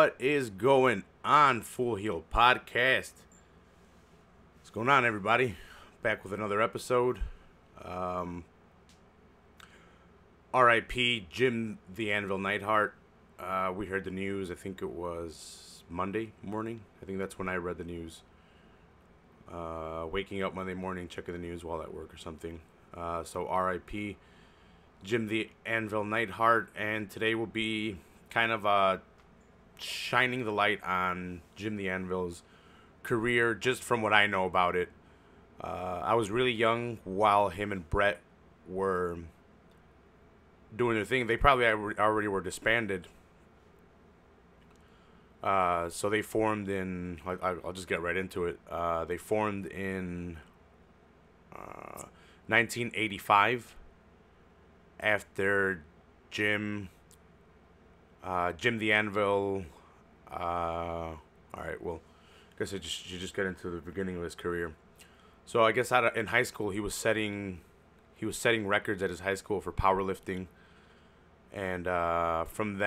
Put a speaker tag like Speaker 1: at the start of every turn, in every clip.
Speaker 1: What is going on, Full Heel Podcast? What's going on, everybody? Back with another episode. R.I.P Jim the Anvil Neidhart. We heard the news, I think it was Monday morning. I think that's when I read the news. Waking up Monday morning, checking the news while at work or something. So R.I.P Jim the Anvil Neidhart, and today will be kind of shining the light on Jim the Anvil's career, just from what I know about it. I was really young while him and Bret were doing their thing. They probably already were disbanded. So they formed in, I'll just get right into it. They formed in 1985 after Jim the Anvil. All right, well, I guess I should just get into the beginning of his career. So I guess in high school he was setting records at his high school for powerlifting, and from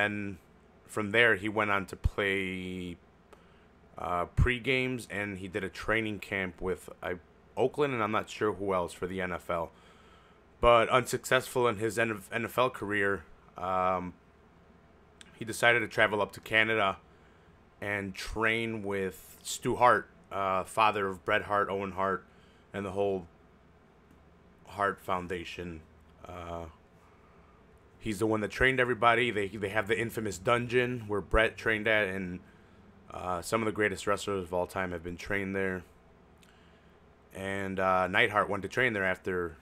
Speaker 1: there he went on to play pre-games, and he did a training camp with Oakland, and I'm not sure who else, for the NFL. But unsuccessful in his NFL career, he decided to travel up to Canada and train with Stu Hart, father of Bret Hart, Owen Hart, and the whole Hart Foundation. He's the one that trained everybody. They have the infamous dungeon where Bret trained at, and some of the greatest wrestlers of all time have been trained there. And Neidhart went to train there after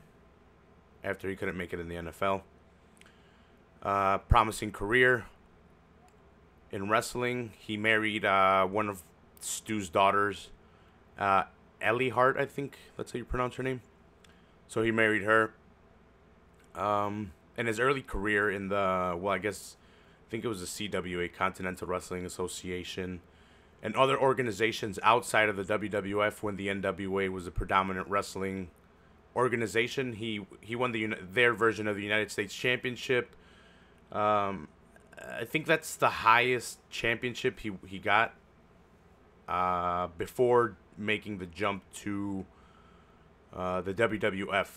Speaker 1: he couldn't make it in the NFL. Promising career in wrestling. He married one of Stu's daughters, Ellie Hart, I think that's how you pronounce her name. So he married her. In his early career in I think it was the CWA, Continental Wrestling Association, and other organizations outside of the WWF, when the NWA was a predominant wrestling organization. He won their version of the United States Championship. I think that's the highest championship he got before making the jump to the WWF.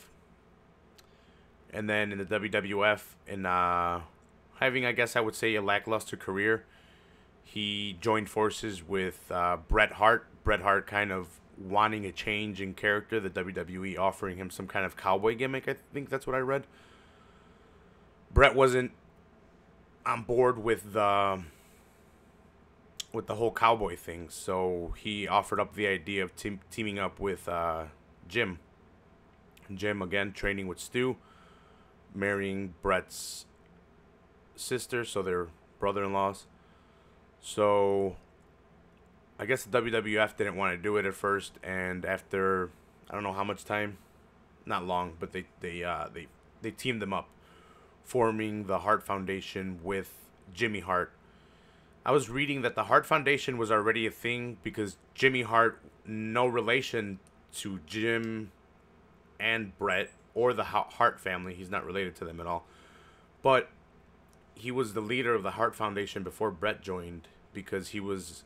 Speaker 1: And then in the WWF, and having, I guess I would say, a lackluster career, he joined forces with Bret Hart. Bret Hart kind of wanting a change in character, the WWE offering him some kind of cowboy gimmick. I think that's what I read. Bret wasn't on board with the whole cowboy thing, so he offered up the idea of teaming up with Jim. Jim, again, training with Stu, marrying Bret's sister, so they're brother-in-laws. So I guess the WWF didn't want to do it at first, and after I don't know how much time, not long, but they teamed them up, forming the Hart Foundation with Jimmy Hart. I was reading that the Hart Foundation was already a thing because Jimmy Hart, no relation to Jim and Bret or the Hart family. He's not related to them at all. But he was the leader of the Hart Foundation before Bret joined, because he was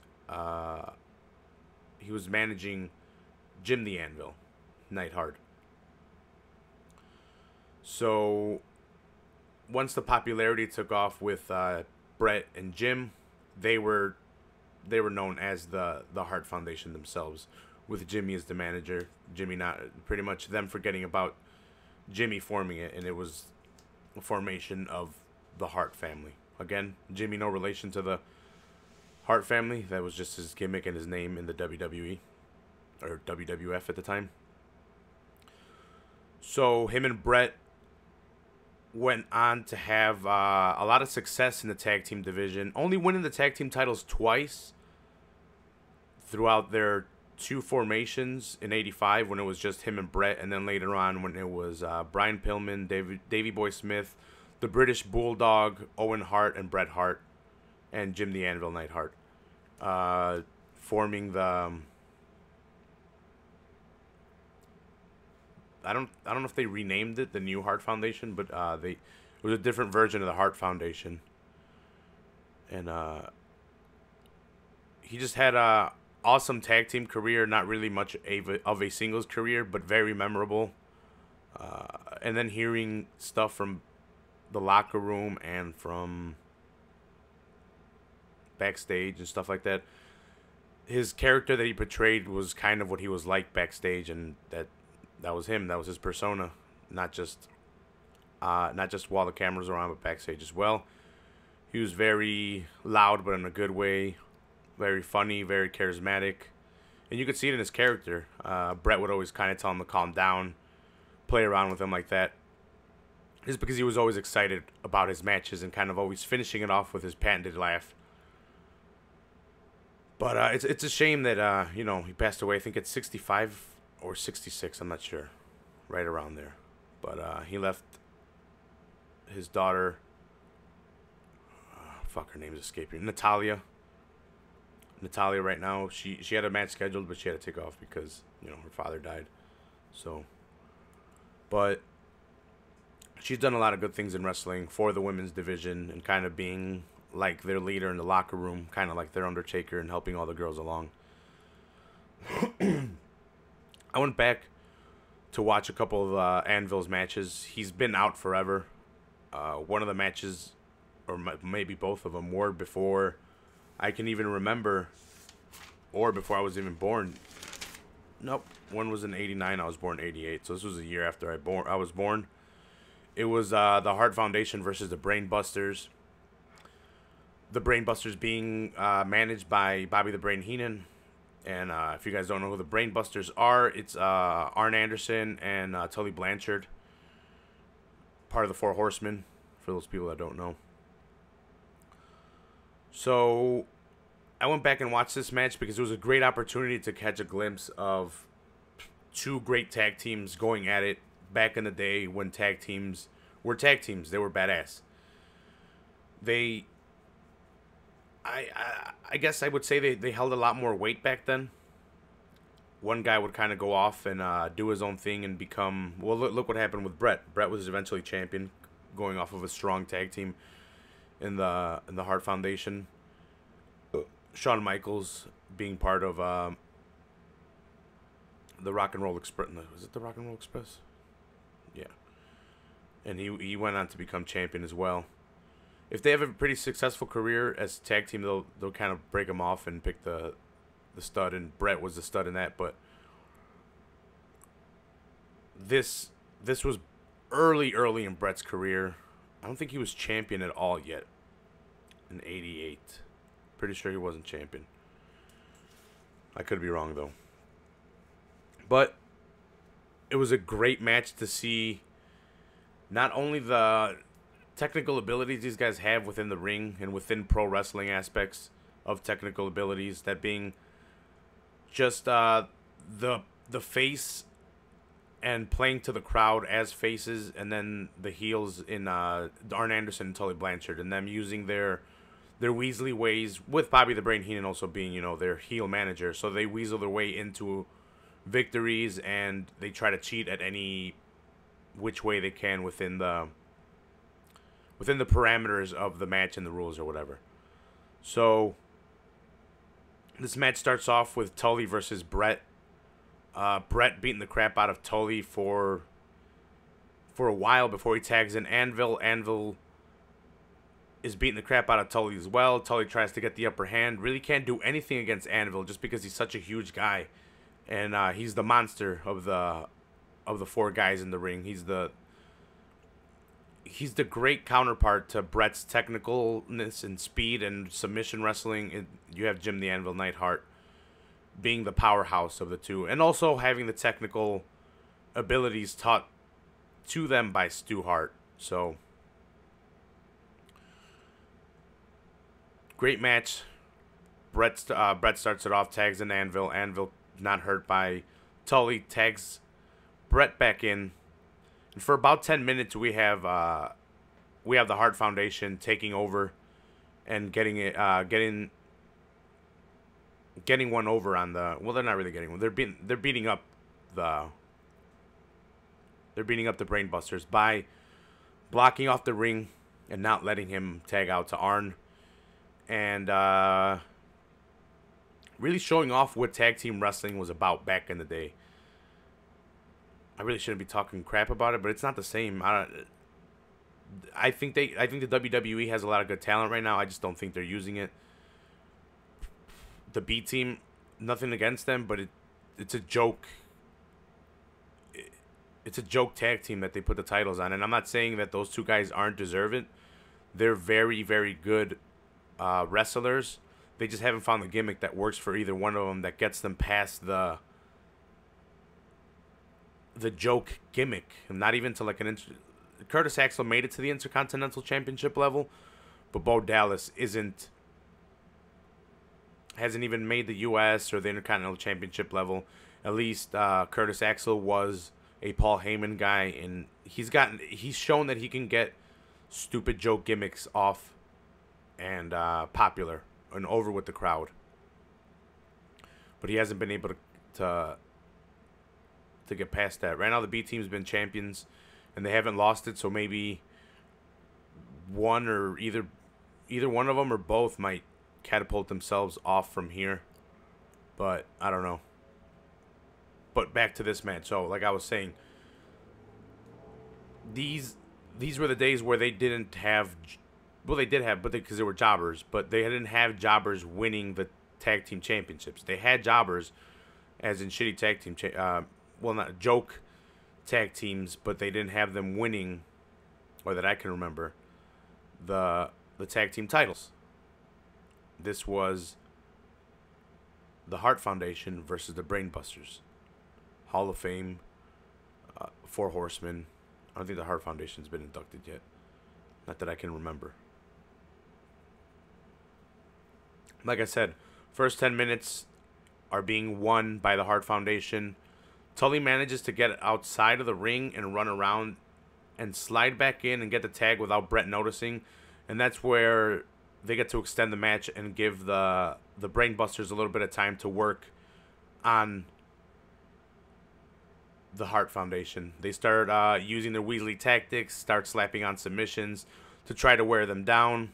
Speaker 1: managing Jim the Anvil Neidhart. So once the popularity took off with Bret and Jim, they were known as the Hart Foundation themselves, with Jimmy as the manager. Jimmy, not pretty much them forgetting about Jimmy forming it, and it was a formation of the Hart family. Again, Jimmy, no relation to the Hart family. That was just his gimmick and his name in the WWE or WWF at the time. So him and Bret went on to have a lot of success in the tag team division, only winning the tag team titles twice throughout their two formations, in '85 when it was just him and Bret, and then later on when it was Brian Pillman, Davey Boy Smith, the British Bulldog, Owen Hart, and Bret Hart, and Jim the Anvil Neidhart, forming the I don't know if they renamed it the New Hart Foundation, but it was a different version of the Hart Foundation. And he just had a awesome tag team career. Not really much of a singles career, but very memorable. And then hearing stuff from the locker room and from backstage and stuff like that. His character that he portrayed was kind of what he was like backstage, and that was him. That was his persona, not just while the cameras were on, but backstage as well. He was very loud, but in a good way. Very funny, very charismatic, and you could see it in his character. Bret would always kind of tell him to calm down, play around with him like that, just because he was always excited about his matches and kind of always finishing it off with his patented laugh. But it's a shame that he passed away. I think at 65 or 66. I'm not sure, right around there. But he left his daughter. Fuck, her name's escaping. Natalia. Right now, she had a match scheduled, but she had to take off because her father died. So, but she's done a lot of good things in wrestling for the women's division and kind of being like their leader in the locker room, kind of like their Undertaker, and helping all the girls along. I went back to watch a couple of Anvil's matches. He's been out forever. One of the matches, or maybe both of them, were before I can even remember, or before I was even born. Nope, one was in '89. I was born in '88, so this was a year after I was born. It was the Hart Foundation versus the Brainbusters. The Brainbusters being managed by Bobby the Brain Heenan. And if you guys don't know who the Brainbusters are, it's Arn Anderson and Tully Blanchard. Part of the Four Horsemen, for those people that don't know. So I went back and watched this match because it was a great opportunity to catch a glimpse of two great tag teams going at it back in the day when tag teams were tag teams. They were badass. I guess I would say they held a lot more weight back then. One guy would kind of go off and do his own thing and become... Well, look what happened with Bret. Bret was eventually champion, going off of a strong tag team in the Hart Foundation. Shawn Michaels being part of the Rock and Roll Express. Was it the Rock and Roll Express? Yeah. And he went on to become champion as well. If they have a pretty successful career as a tag team, they'll kind of break them off and pick the stud, and Bret was the stud in that. But this was early in Bret's career. I don't think he was champion at all yet in '88. Pretty sure he wasn't champion. I could be wrong though. But it was a great match to see not only the technical abilities these guys have within the ring and within pro wrestling aspects of technical abilities, that being just the face and playing to the crowd as faces, and then the heels in Arn Anderson and Tully Blanchard, and them using their Weasley ways, with Bobby the Brain Heenan also being their heel manager, so they weasel their way into victories and they try to cheat at any which way they can within the parameters of the match and the rules or whatever. So this match starts off with Tully versus Bret. Bret beating the crap out of Tully for a while before he tags in Anvil. Anvil is beating the crap out of Tully as well. Tully tries to get the upper hand. Really can't do anything against Anvil just because he's such a huge guy, and he's the monster of the four guys in the ring. He's the great counterpart to Bret's technicalness and speed and submission wrestling. You have Jim the Anvil Neidhart being the powerhouse of the two, and also having the technical abilities taught to them by Stu Hart. So great match. Bret starts it off, tags in Anvil. Anvil, not hurt by Tully, tags Bret back in. And for about 10 minutes, we have the Hart Foundation taking over and getting one over on the... Well, they're not really getting one. They're beating up the Brainbusters by blocking off the ring and not letting him tag out to Arn. And really showing off what tag team wrestling was about back in the day. I really shouldn't be talking crap about it, but it's not the same. I think the WWE has a lot of good talent right now. I just don't think they're using it. The B team, nothing against them, but it's a joke. It's a joke tag team that they put the titles on, and I'm not saying that those two guys aren't deserving. They're very, very good wrestlers. They just haven't found the gimmick that works for either one of them that gets them past the joke gimmick. Not even to like Curtis Axel made it to the Intercontinental Championship level, but Bo Dallas hasn't even made the U.S. or the Intercontinental Championship level. At least Curtis Axel was a Paul Heyman guy, and he's shown that he can get stupid joke gimmicks off and popular and over with the crowd. But he hasn't been able to get past that. Right now the B team's been champions and they haven't lost it, so maybe one or either one of them or both might catapult themselves off from here. But I don't know. But back to this match. So like I was saying, these were the days where they didn't have, well, they did have, but because they were jobbers, but they didn't have jobbers winning the tag team championships. They had jobbers, as in shitty tag team, well, not joke tag teams, but they didn't have them winning, or that I can remember, the tag team titles. This was the Hart Foundation versus the Brainbusters. Hall of Fame, 4 Horsemen. I don't think the Hart Foundation's been inducted yet. Not that I can remember. Like I said, first 10 minutes are being won by the Hart Foundation. Tully manages to get outside of the ring and run around and slide back in and get the tag without Bret noticing. And that's where they get to extend the match and give the Brainbusters a little bit of time to work on the Hart Foundation. They start using their Weasley tactics, start slapping on submissions to try to wear them down.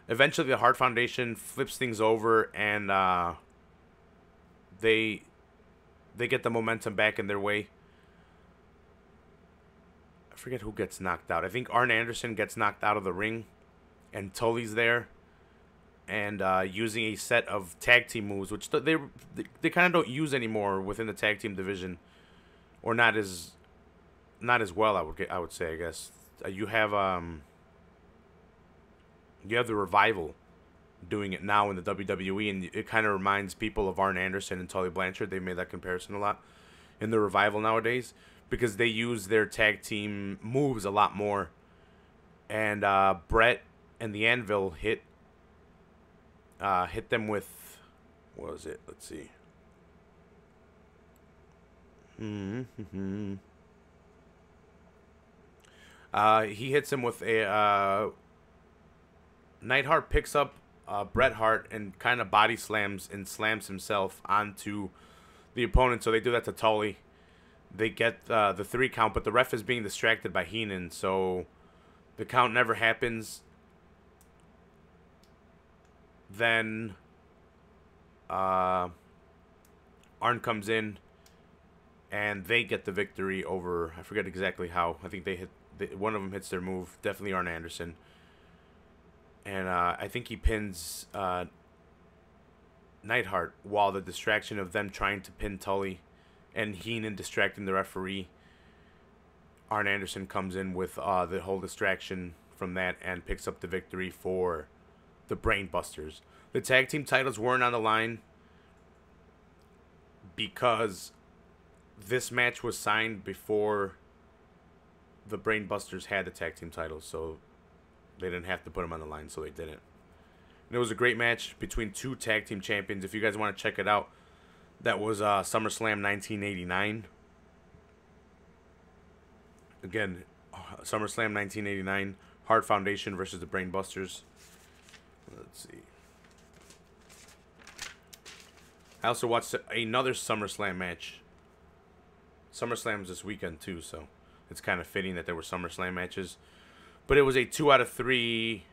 Speaker 1: Eventually, the Hart Foundation flips things over, and they get the momentum back in their way. I forget who gets knocked out. I think Arn Anderson gets knocked out of the ring, and Tully's there, and using a set of tag team moves, which they kind of don't use anymore within the tag team division, or not as well. I would say, I guess you have the Revival doing it now in the WWE, and it kind of reminds people of Arn Anderson and Tully Blanchard. They made that comparison a lot in the Revival nowadays because they use their tag team moves a lot more. And Bret and the Anvil hit them with, what was it? Let's see. He hits him with a Neidhart picks up Bret Hart and kind of body slams and slams himself onto the opponent. So they do that to Tully. They get the 3 count, but the ref is being distracted by Heenan, so the count never happens. Then Arn comes in, and they get the victory over, I forget exactly how. I think one of them hits their move, definitely Arn Anderson. And I think he pins Neidhart while the distraction of them trying to pin Tully and Heenan distracting the referee. Arn Anderson comes in with the whole distraction from that and picks up the victory for the Brainbusters. The tag team titles weren't on the line because this match was signed before the Brainbusters had the tag team titles, so they didn't have to put them on the line, so they didn't. And it was a great match between 2 tag team champions. If you guys want to check it out, that was SummerSlam 1989. Again, SummerSlam 1989, Hart Foundation versus the Brainbusters. Let's see. I also watched another SummerSlam match. SummerSlam's this weekend too, so it's kind of fitting that there were SummerSlam matches. But it was a 2 out of 3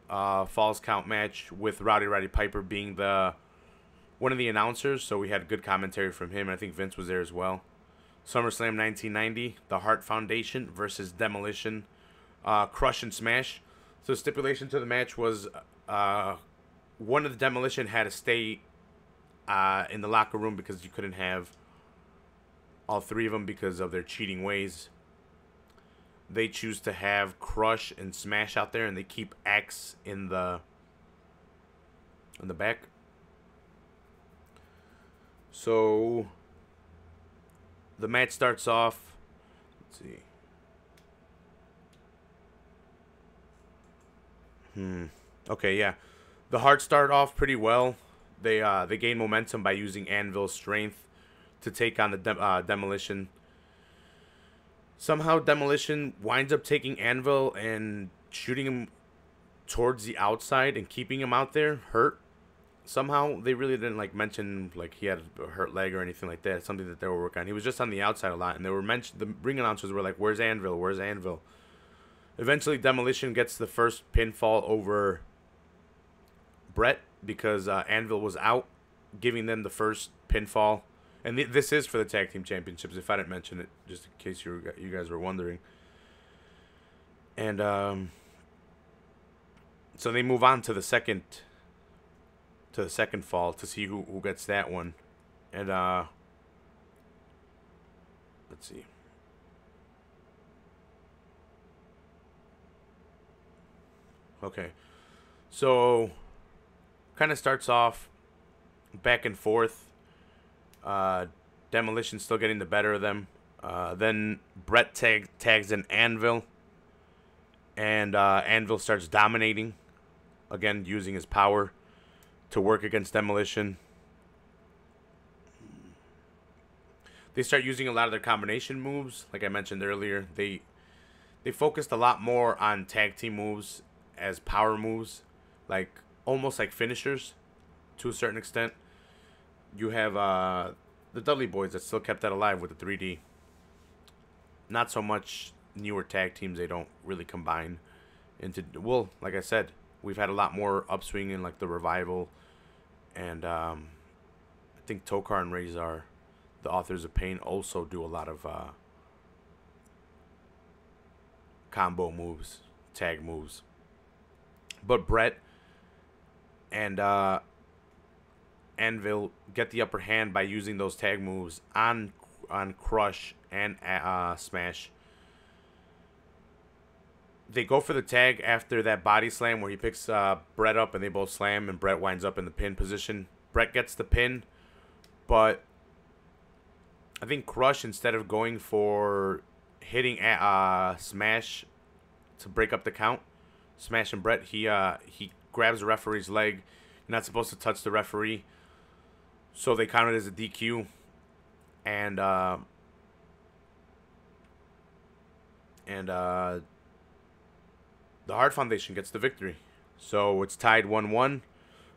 Speaker 1: Falls Count match with Roddy Piper being the one of the announcers, so we had good commentary from him. I think Vince was there as well. SummerSlam 1990, the Hart Foundation versus Demolition, Crush and Smash. So the stipulation to the match was one of the Demolition had to stay in the locker room because you couldn't have all three of them because of their cheating ways. They choose to have Crush and Smash out there, and they keep X in the back. So the match starts off. Let's see. Okay, yeah. The Hearts start off pretty well. They gain momentum by using Anvil's strength to take on the Demolition. Somehow Demolition winds up taking Anvil and shooting him towards the outside and keeping him out there hurt. Somehow they really didn't mention he had a hurt leg or anything like that. It's something that they were working on. He was just on the outside a lot, and they were the ring announcers were like, "Where's Anvil? Where's Anvil?" Eventually, Demolition gets the first pinfall over Bret because Anvil was out, giving them the first pinfall. And this is for the Tag Team Championships, if I didn't mention it, just in case you guys were wondering. And so they move on to the second fall to see who gets that one. And let's see. Okay. So kind of starts off back and forth. Demolition still getting the better of them. Then Bret tags in Anvil. And Anvil starts dominating. Again, using his power to work against Demolition. They start using a lot of their combination moves. Like I mentioned earlier, they focused a lot more on tag team moves as power moves. Almost like finishers to a certain extent. You have the Dudley Boys that still kept that alive with the 3D. Not so much newer tag teams. They don't really combine into... Well, like I said, we've had a lot more upswing in the Revival. And I think Tokar and Razor, the Authors of Pain, also do a lot of combo moves, tag moves. But Bret and Anvil get the upper hand by using those tag moves on Crush and Smash. They go for the tag after that body slam where he picks Bret up and they both slam, and Bret winds up in the pin position. Bret gets the pin, but I think Crush, instead of going for hitting Smash to break up the count, Smash and Bret, he grabs the referee's leg. You're not supposed to touch the referee, so they count it as a DQ, and the Hart Foundation gets the victory. So it's tied 1-1.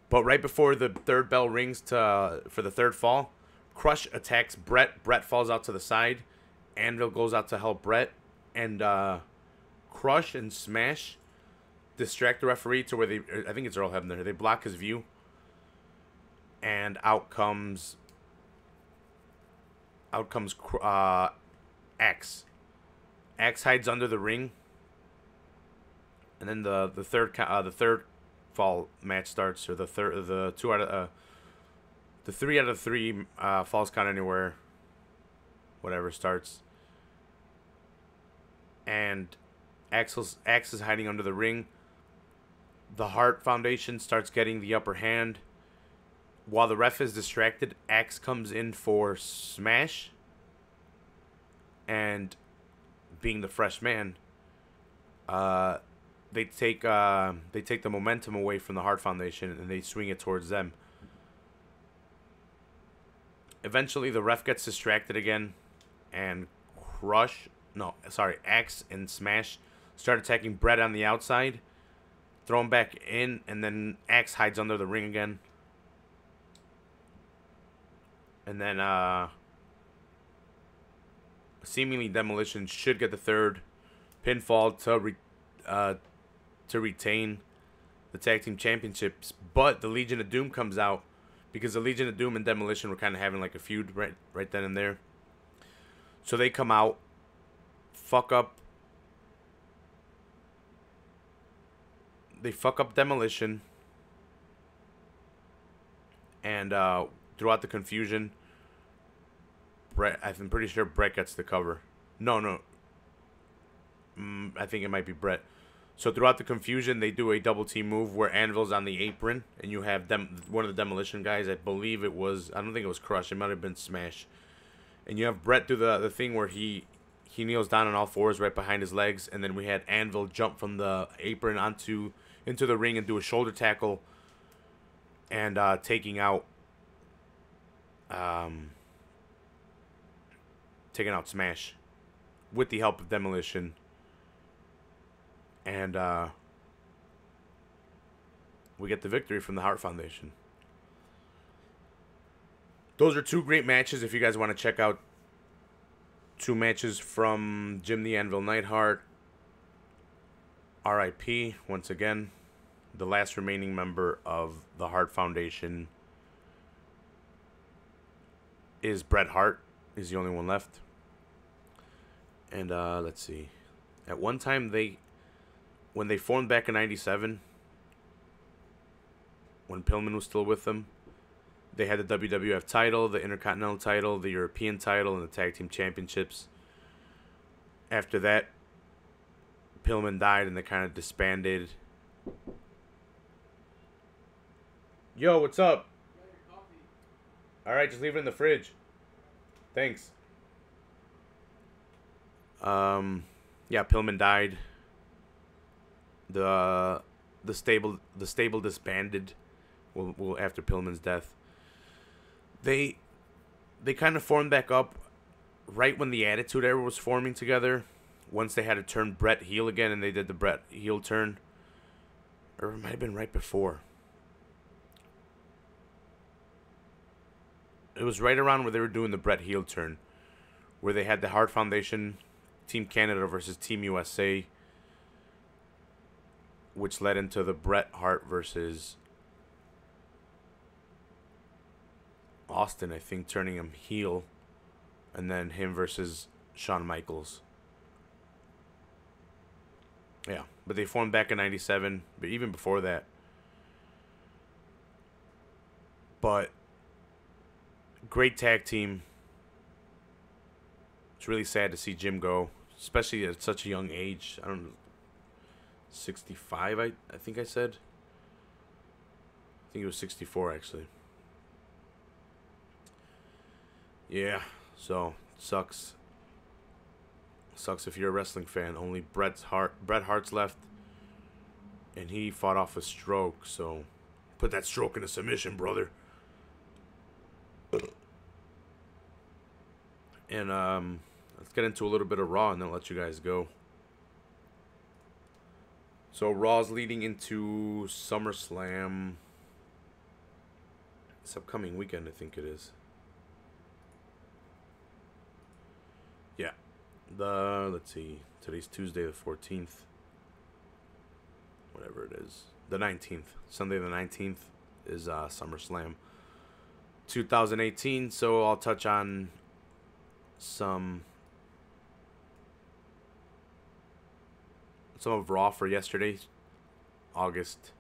Speaker 1: But right before the third bell rings for the third fall, Crush attacks Bret. Bret falls out to the side. Anvil goes out to help Bret. And Crush and Smash distract the referee to where I think it's Earl Hebner. They block his view. And out comes X. X hides under the ring. And then the third fall match starts, or the 3 out of 3 falls count anywhere, whatever starts. And X is hiding under the ring. The Hart Foundation starts getting the upper hand. While the ref is distracted, X comes in for Smash. And being the fresh man, they take the momentum away from the Hart Foundation and they swing it towards them. Eventually, the ref gets distracted again, and X and Smash start attacking Bret on the outside, throw him back in, and then X hides under the ring again. And then seemingly Demolition should get the third pinfall to retain the tag team championships. But the Legion of Doom comes out because the Legion of Doom and Demolition were kind of having like a feud right then and there. So they come out, fuck up. They fuck up Demolition. And throughout the confusion, Bret, I'm pretty sure Bret gets the cover. No. I think it might be Bret. So throughout the confusion, they do a double team move where Anvil's on the apron, and you have one of the Demolition guys. I believe it was. I don't think it was Crush. It might have been Smash. And you have Bret do the thing where he kneels down on all fours right behind his legs, and then we had Anvil jump from the apron into the ring and do a shoulder tackle, and taking out Smash with the help of Demolition. And we get the victory from the Hart Foundation. Those are two great matches. If you guys want to check out two matches from Jim the Anvil Neidhart, R.I.P. once again, the last remaining member of the Hart Foundation is Bret Hart. He's the only one left. And let's see. At one time, when they formed back in '97, when Pillman was still with them, they had the WWF title, the Intercontinental title, the European title, and the Tag Team Championships. After that, Pillman died, and they kind of disbanded. Yo, what's up? Alright, just leave it in the fridge. Thanks. Yeah, Pillman died. The stable disbanded after Pillman's death. They kind of formed back up right when the Attitude Era was forming together. Once they had to turn Bret heel again, and they did the Bret heel turn. Or it might have been right before. It was right around where they were doing the Bret heel turn, where they had the Hart Foundation, Team Canada versus Team USA, which led into the Bret Hart versus Austin, I think, turning him heel, and then him versus Shawn Michaels. Yeah, but they formed back in '97, but even before that. But great tag team. It's really sad to see Jim go, especially at such a young age. I don't know, 65, I think I said. I think it was 64, actually. Yeah, so sucks. Sucks if you're a wrestling fan. Only Bret Hart's left, and he fought off a stroke. So put that stroke into submission, brother. And let's get into a little bit of Raw, and then I'll let you guys go. So Raw's leading into SummerSlam this upcoming weekend, I think it is. Yeah. Let's see. Today's Tuesday the 14th. Whatever it is. The 19th. Sunday the 19th is SummerSlam 2018. So I'll touch on some of Raw for yesterday, August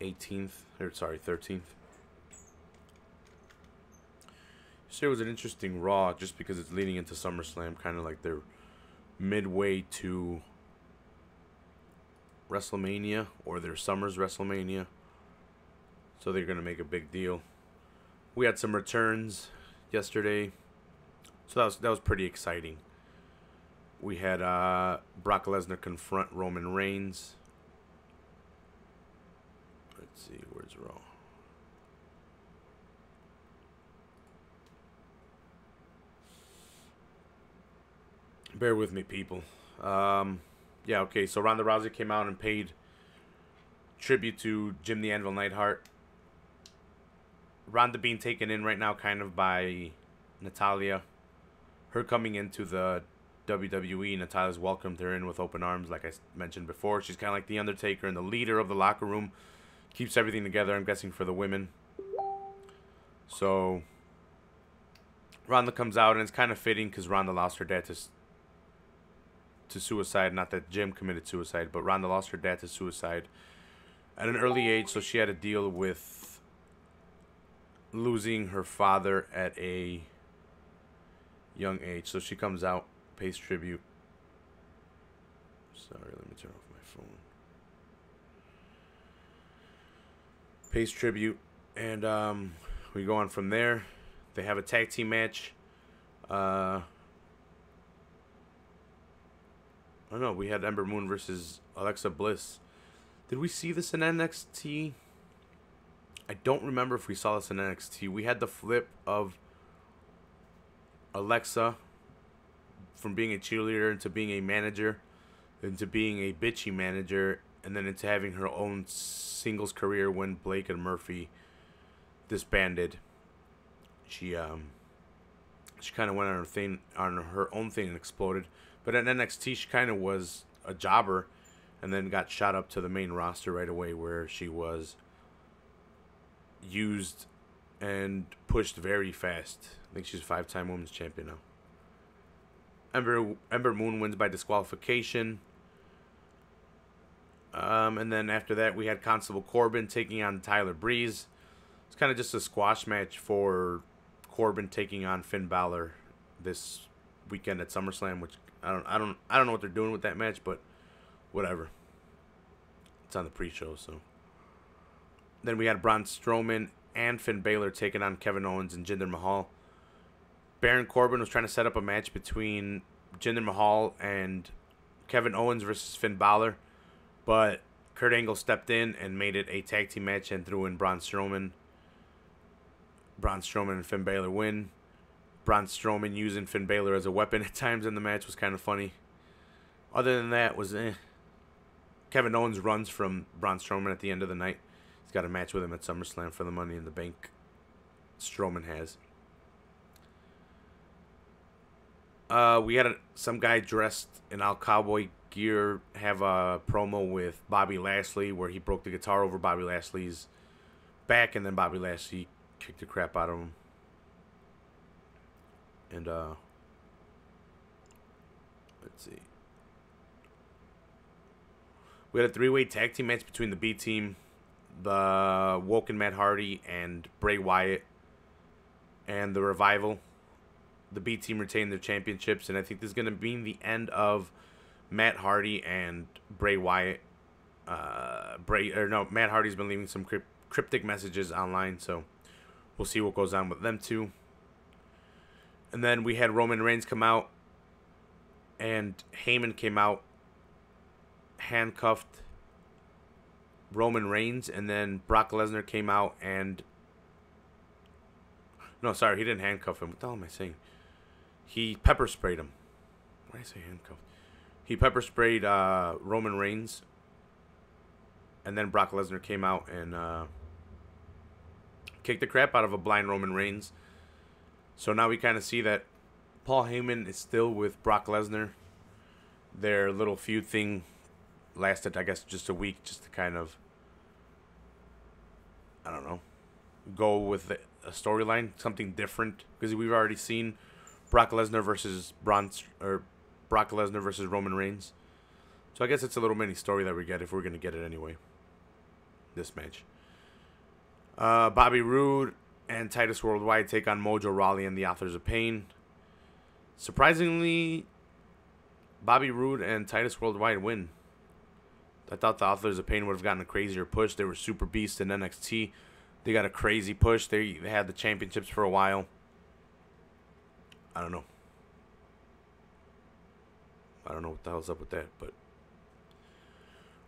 Speaker 1: 18th, or sorry, 13th. Yesterday was an interesting Raw just because it's leading into SummerSlam, kind of like they're midway to WrestleMania, or their Summer's WrestleMania. So they're going to make a big deal. We had some returns yesterday, so that was pretty exciting. We had Brock Lesnar confront Roman Reigns. Let's see, where's Raw? Bear with me, people. Yeah, okay, so Ronda Rousey came out and paid tribute to Jim the Anvil Neidhart. Ronda being taken in right now kind of by Natalya. Her coming into the WWE. Natalya's welcomed her in with open arms, like I mentioned before. She's kind of like the Undertaker and the leader of the locker room. Keeps everything together, I'm guessing, for the women. So Ronda comes out, and it's kind of fitting because Ronda lost her dad to suicide. Not that Jim committed suicide, but Ronda lost her dad to suicide at an early age, so she had to deal with losing her father at a young age. So she comes out, pays tribute. Sorry, let me turn off my phone. Pays tribute, and we go on from there. They have a tag team match. I don't know. We had Ember Moon versus Alexa Bliss. Did we see this in NXT? I don't remember if we saw this in NXT. We had the flip of Alexa from being a cheerleader into being a manager, into being a bitchy manager, and then into having her own singles career when Blake and Murphy disbanded. She kind of went on her own thing and exploded. But at NXT, she kind of was a jobber, and then got shot up to the main roster right away, where she was used and pushed very fast. I think she's a 5-time women's champion now. Ember Moon wins by disqualification. And then after that, we had Constable Corbin taking on Tyler Breeze. It's kind of just a squash match for Corbin taking on Finn Balor this weekend at SummerSlam, which I don't know what they're doing with that match, but whatever. It's on the pre-show, so. Then we had Braun Strowman and Finn Balor taking on Kevin Owens and Jinder Mahal. Baron Corbin was trying to set up a match between Jinder Mahal and Kevin Owens versus Finn Balor, but Kurt Angle stepped in and made it a tag team match and threw in Braun Strowman. Braun Strowman and Finn Balor win. Braun Strowman using Finn Balor as a weapon at times in the match was kind of funny. Other than that, was Kevin Owens runs from Braun Strowman at the end of the night. He's got a match with him at SummerSlam for the Money in the Bank. Strowman has. We had some guy dressed in all cowboy gear have a promo with Bobby Lashley where he broke the guitar over Bobby Lashley's back, and then Bobby Lashley kicked the crap out of him. And let's see. We had a 3-way tag team match between the B Team, the Woken Matt Hardy, and Bray Wyatt, and the Revival. The B Team retained their championships, and I think this is going to be the end of Matt Hardy and Bray Wyatt. Matt Hardy's been leaving some cryptic messages online, so we'll see what goes on with them two. And then we had Roman Reigns come out, and Heyman came out, handcuffed Roman Reigns, and then Brock Lesnar came out and... No, sorry, he didn't handcuff him. What the hell am I saying? He pepper sprayed him. Why did I say handcuffed? He pepper sprayed Roman Reigns, and then Brock Lesnar came out and kicked the crap out of a blind Roman Reigns. So now we kind of see that Paul Heyman is still with Brock Lesnar. Their little feud thing lasted, I guess, just a week, just to kind of, I don't know, go with a storyline, something different, because we've already seen Brock Lesnar versus Roman Reigns. So I guess it's a little mini story that we get, if we're going to get it anyway. This match. Bobby Roode and Titus Worldwide take on Mojo Rawley and the Authors of Pain. Surprisingly, Bobby Roode and Titus Worldwide win. I thought the Authors of Pain would have gotten a crazier push. They were super beasts in NXT. They got a crazy push. They had the championships for a while. I don't know. I don't know what the hell's up with that, but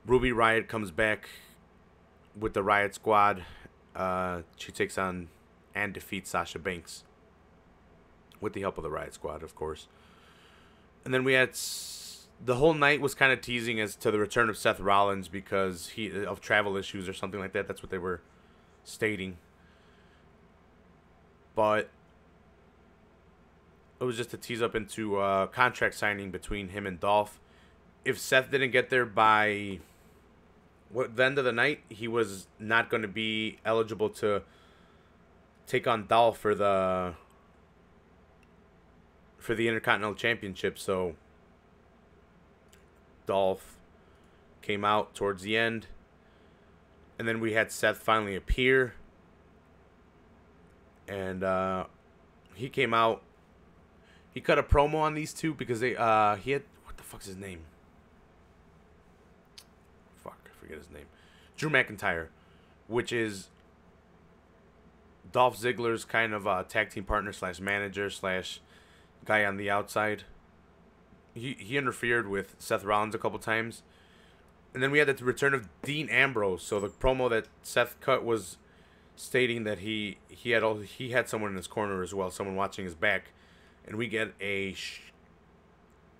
Speaker 1: Ruby Riott comes back with the Riot Squad. She takes on and defeats Sasha Banks with the help of the Riot Squad, of course. And then we had the whole night was kind of teasing as to the return of Seth Rollins because of travel issues or something like that. That's what they were stating. But it was just to tease up into contract signing between him and Dolph. If Seth didn't get there by the end of the night, he was not going to be eligible to take on Dolph for the Intercontinental Championship. So Dolph came out towards the end, and then we had Seth finally appear, and he came out. He cut a promo on these two because he had, what the fuck's his name? Fuck, I forget his name. Drew McIntyre, which is Dolph Ziggler's kind of tag team partner / manager / guy on the outside. He interfered with Seth Rollins a couple times. And then we had the return of Dean Ambrose. So the promo that Seth cut was stating that he had someone in his corner as well, someone watching his back. And we get a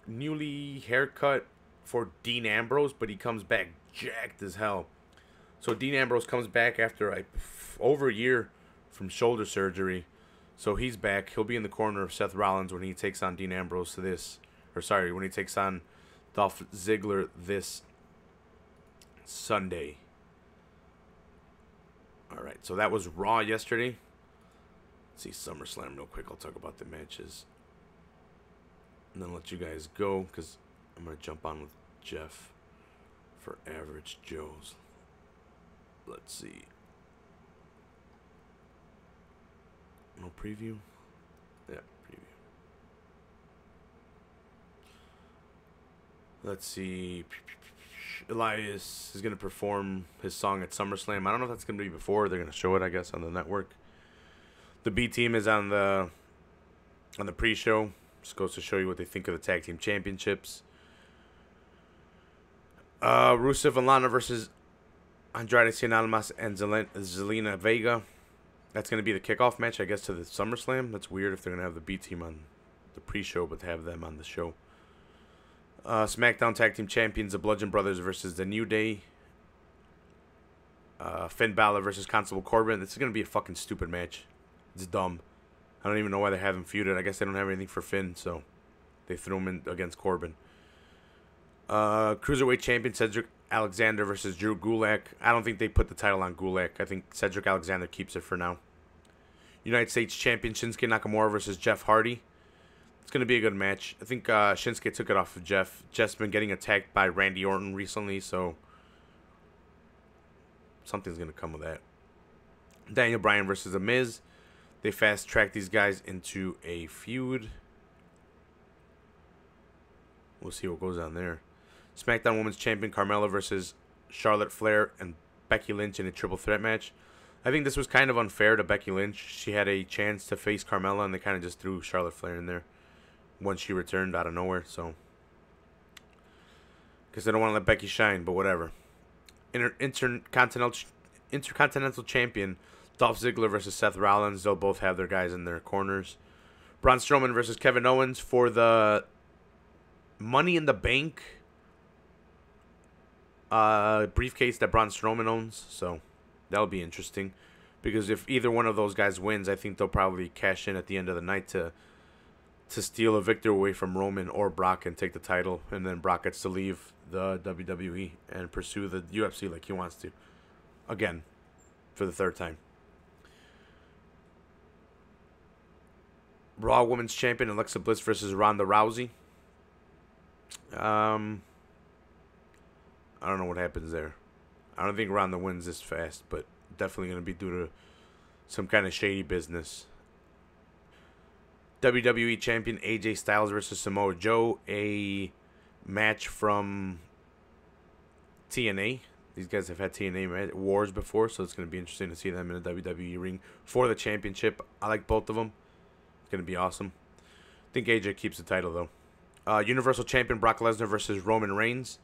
Speaker 1: newly haircut for Dean Ambrose, but he comes back jacked as hell. So Dean Ambrose comes back after over a year from shoulder surgery. So he's back. He'll be in the corner of Seth Rollins when he takes on Dean Ambrose when he takes on Dolph Ziggler this Sunday. Alright, so that was Raw yesterday. Let's see SummerSlam real quick. I'll talk about the matches. And then let you guys go, because I'm going to jump on with Jeff for Average Joe's. Let's see. No preview? Yeah, preview. Let's see. Elias is going to perform his song at SummerSlam. I don't know if that's going to be before. They're going to show it, I guess, on the network. The B team is on the pre-show. Just goes to show you what they think of the tag team championships. Rusev and Lana versus Andrade Cien Almas and Zelina Vega. That's going to be the kickoff match, I guess, to the SummerSlam. That's weird if they're going to have the B team on the pre-show, but have them on the show. SmackDown Tag Team Champions, the Bludgeon Brothers versus the New Day. Finn Balor versus Constable Corbin. This is going to be a fucking stupid match. It's dumb. I don't even know why they have him feuded. I guess they don't have anything for Finn, so they threw him in against Corbin. Cruiserweight Champion Cedric Alexander versus Drew Gulak. I don't think they put the title on Gulak. I think Cedric Alexander keeps it for now. United States Champion Shinsuke Nakamura versus Jeff Hardy. It's going to be a good match. I think Shinsuke took it off of Jeff. Jeff's been getting attacked by Randy Orton recently, so something's going to come of that. Daniel Bryan versus The Miz. They fast-tracked these guys into a feud. We'll see what goes on there. SmackDown Women's Champion Carmella versus Charlotte Flair and Becky Lynch in a triple threat match. I think this was kind of unfair to Becky Lynch. She had a chance to face Carmella, and they kind of just threw Charlotte Flair in there once she returned out of nowhere. So, because they don't want to let Becky shine, but whatever. Intercontinental Champion Dolph Ziggler versus Seth Rollins. They'll both have their guys in their corners. Braun Strowman versus Kevin Owens for the Money in the Bank briefcase that Braun Strowman owns. So that'll be interesting, because if either one of those guys wins, I think they'll probably cash in at the end of the night to steal a victory away from Roman or Brock and take the title, and then Brock gets to leave the WWE and pursue the UFC like he wants to, again, for the third time. Raw Women's Champion Alexa Bliss versus Ronda Rousey. I don't know what happens there. I don't think Ronda wins this fast, but definitely going to be due to some kind of shady business. WWE Champion AJ Styles versus Samoa Joe. A match from TNA. These guys have had TNA wars before, so it's going to be interesting to see them in a WWE ring for the championship. I like both of them. It's going to be awesome. I think AJ keeps the title, though. Universal Champion Brock Lesnar versus Roman Reigns.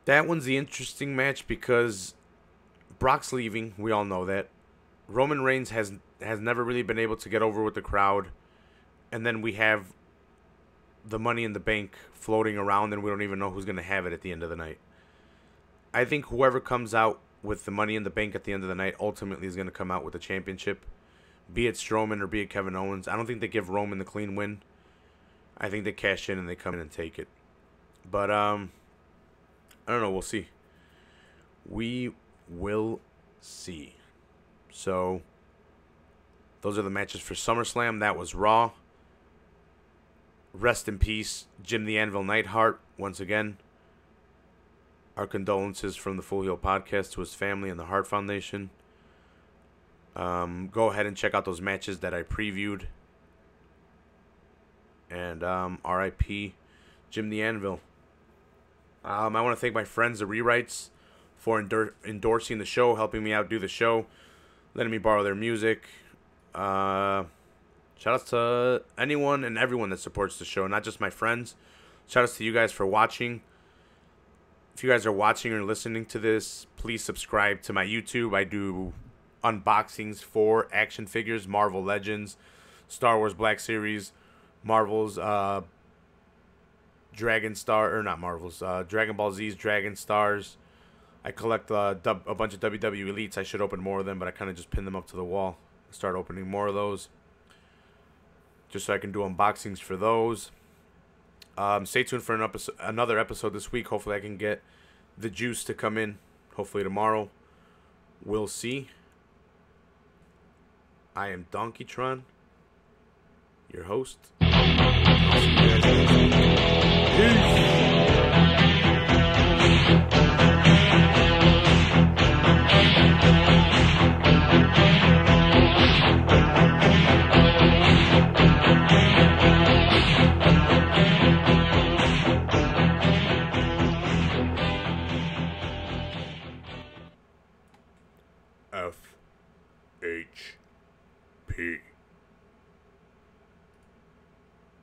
Speaker 1: That one's the interesting match because Brock's leaving. We all know that. Roman Reigns has never really been able to get over with the crowd. And then we have the Money in the Bank floating around, and we don't even know who's going to have it at the end of the night. I think whoever comes out with the Money in the Bank at the end of the night ultimately is going to come out with the championship, be it Strowman or be it Kevin Owens. I don't think they give Roman the clean win. I think they cash in and they come in and take it. But I don't know. We'll see. We will see. So those are the matches for SummerSlam. That was Raw. Rest in peace, Jim the Anvil Neidhart. Once again, our condolences from the Full Heel Podcast to his family and the Hart Foundation. Go ahead and check out those matches that I previewed. And R.I.P. Jim the Anvil. I want to thank my friends, the Rewrites, for endorsing the show, helping me out do the show, letting me borrow their music. Shout outs to anyone and everyone that supports the show, not just my friends. Shout outs to you guys for watching. If you guys are watching or listening to this, please subscribe to my YouTube. I do unboxings for action figures, Marvel Legends, Star Wars Black Series, Marvel's Dragon Ball Z's Dragon Stars. I collect a bunch of WWE Elites. I should open more of them, but I kind of just pin them up to the wall. Start opening more of those, just so I can do unboxings for those. Stay tuned for another episode this week. Hopefully I can get the juice to come in. Hopefully tomorrow. We'll see. I am Donkeytron, your host. I'll see you guys next week. Peace. F.H.P.